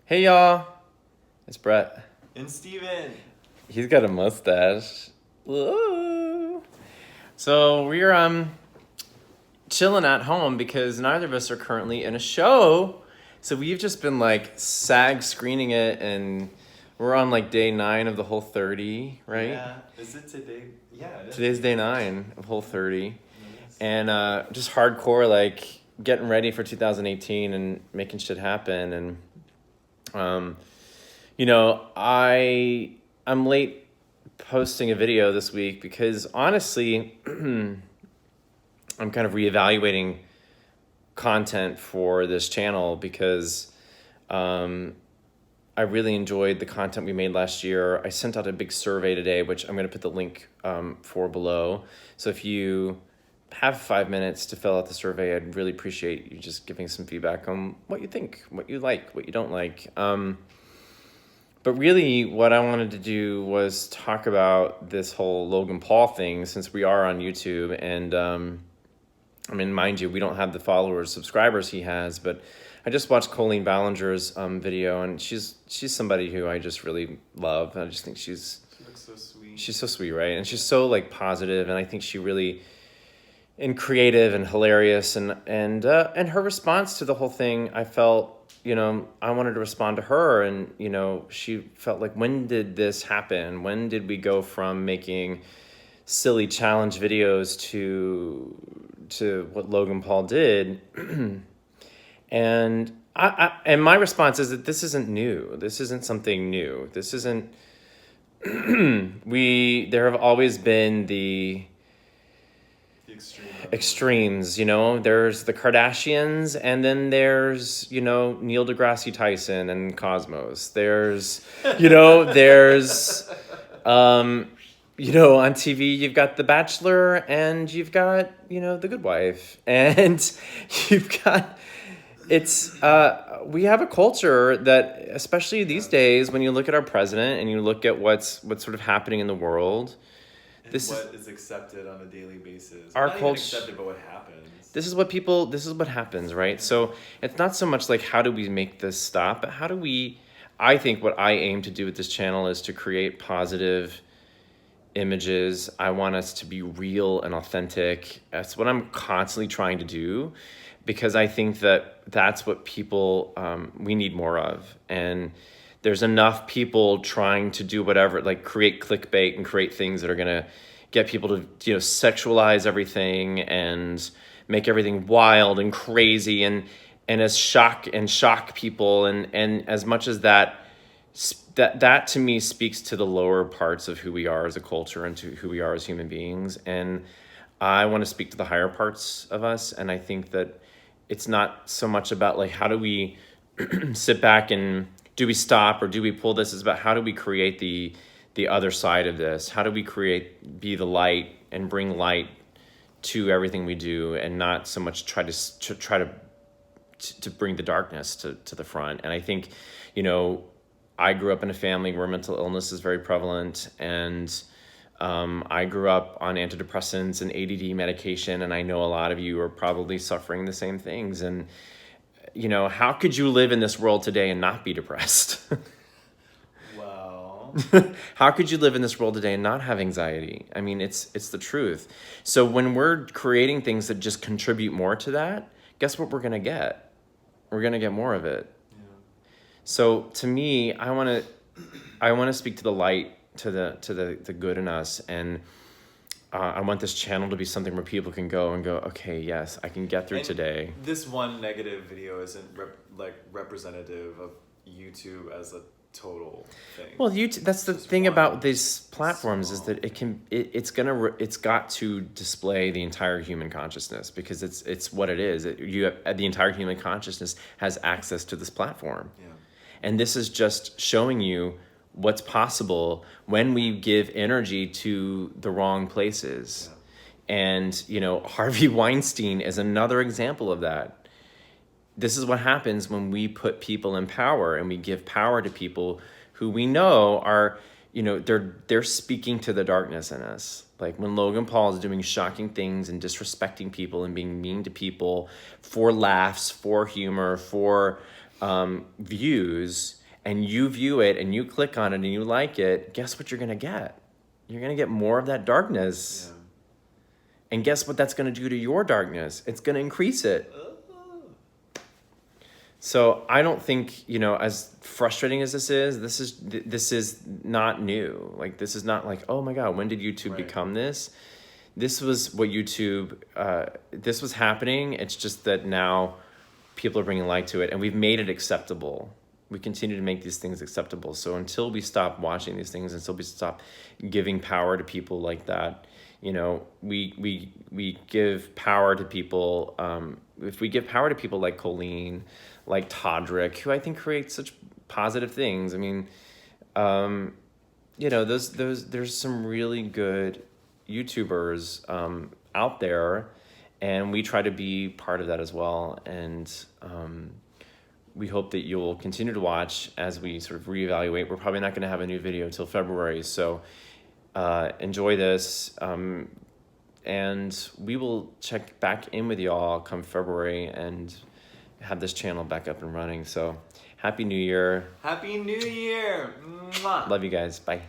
Hey y'all, it's Brett. And Steven. He's got a mustache. Whoa. So we're chilling at home because neither of us are currently in a show. So we've just been like SAG screening it, and we're on like day 9 of the whole 30, right? Yeah. Is it today? Yeah, it is. Today's day 9 of whole 30. It is. And just hardcore like getting ready for 2018 and making shit happen. And I'm late posting a video this week because honestly I'm kind of reevaluating content for this channel because I really enjoyed the content we made last year. I sent out a big survey today, which I'm going to put the link for below. So if you have 5 minutes to fill out the survey, I'd really appreciate you just giving some feedback on what you think, what you like, what you don't like. But really what I wanted to do was talk about this whole Logan Paul thing, since we are on YouTube. And I mean, mind you, we don't have the followers, subscribers he has, but I just watched Colleen Ballinger's video, and she's somebody who I just really love. I just think She looks so sweet. she's so sweet, right? And she's so like positive, and I think she really, and creative and hilarious, and her response to the whole thing, I felt, I wanted to respond to her, and she felt like, when did this happen? When did we go from making silly challenge videos to what Logan Paul did? And and my response is that this isn't new. This isn't something new. This isn't there have always been the extremes, there's the Kardashians, and then there's, Neil deGrasse Tyson and Cosmos. There's, on TV, you've got The Bachelor, and you've got, The Good Wife, and you've got, we have a culture that, especially these days, when you look at our president and you look at what's sort of happening in the world, What is accepted on a daily basis. Our Not even culture. accepted, but what happens. This is what happens, right? So it's not so much like, how do we make this stop, but I think what I aim to do with this channel is to create positive images. I want us to be real and authentic. That's what I'm constantly trying to do, because I think that that's what people, we need more of. And there's enough people trying to do whatever, like create clickbait and create things that are going to get people to, sexualize everything and make everything wild and crazy and as shock people. And as much as that to me speaks to the lower parts of who we are as a culture and to who we are as human beings. And I want to speak to the higher parts of us. And I think that it's not so much about like, how do we sit back and do we stop or do we pull this? It's about, how do we create the other side of this? How do we be the light and bring light to everything we do, and not so much try to bring the darkness to the front? And I think, I grew up in a family where mental illness is very prevalent, and I grew up on antidepressants and ADD medication, and I know a lot of you are probably suffering the same things. And how could you live in this world today and not be depressed? Wow. How could you live in this world today and not have anxiety? I mean, it's the truth. So when we're creating things that just contribute more to that, guess what we're going to get? We're going to get more of it. Yeah. So to me, I want to speak to the light, to the good in us, and I want this channel to be something where people can go, okay, yes, I can get through today. This one negative video isn't representative of YouTube as a total thing. Well, YouTube, that's the thing about these platforms, is that it's got to display the entire human consciousness, because it's what it is. The entire human consciousness has access to this platform. Yeah. And this is just showing you what's possible when we give energy to the wrong places. Yeah. And, Harvey Weinstein is another example of that. This is what happens when we put people in power, and we give power to people who we know are, they're speaking to the darkness in us. Like when Logan Paul is doing shocking things and disrespecting people and being mean to people for laughs, for humor, for views, and you view it and you click on it and you like it, guess what you're gonna get? You're gonna get more of that darkness. Yeah. And guess what that's gonna do to your darkness? It's gonna increase it. So I don't think, you know, as frustrating as this is not new. Like, this is not like, oh my God, when did YouTube Right. become this? This was what YouTube, this was happening. It's just that now people are bringing light to it, and we've made it acceptable. We continue to make these things acceptable. So until we stop watching these things, until we stop giving power to people like that, you know, we give power to people. If we give power to people like Colleen, like Todrick, who I think create such positive things. I mean, you know, there's some really good YouTubers out there, and we try to be part of that as well. And we hope that you'll continue to watch as we sort of reevaluate. We're probably not going to have a new video until February, so enjoy this. And we will check back in with y'all come February and have this channel back up and running. So happy New Year. Happy New Year. Mwah. Love you guys. Bye.